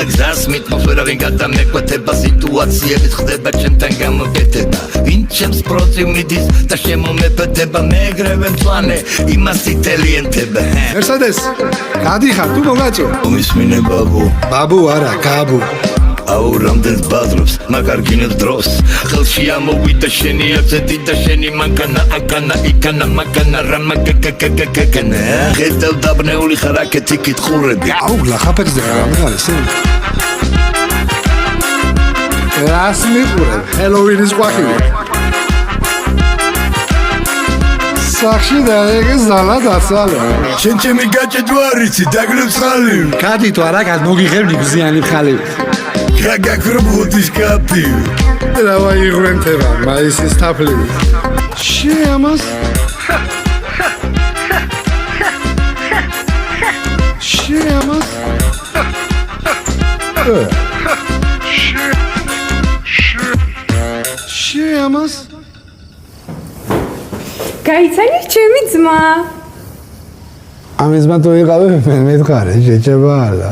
ყველა გზას მიტყავს ვერავინ გადამეკვეთება სიტუაციების ხდება ჩემთან გამოკეთება ვინ ჩემს პროცი მიდის და შემომეფედება მეგრევე მწვანე იმას იტელიენტება Mercedes, გადიხარ თუ მოგაწო? მომისმინე ბაბუ ბაბუ არა, გაბუ. აუ რამდენს ბაზრობს მაგარგინებს დროს ხელში ამოვიდა შენი აცეთი და შენი მანქანა აკანა იკანა მაკანა რამაკაკაკაკაკაკანა ხედავ დაბნეული ხარ აქეთი კითხურები აუ ლახაფეთზე რამე არის? რას მიყურებ? ჰელოვინის ყვაყივი. სახში დაეგე ზალა დაცალე. შენ ჩემი გაჭე თუ არიცი დაგლებს ხალივ გადი თუ არა გად მოგიღებდი ბზიანი ხალივი. გაგაკრბუდის კაფი Давай იღრენთება მაისის თაფლივი. შეამას შეამას შეამას გაიცანი ჩემი ძმა ამის მათო იყავი მე მითხარე შეჭება არა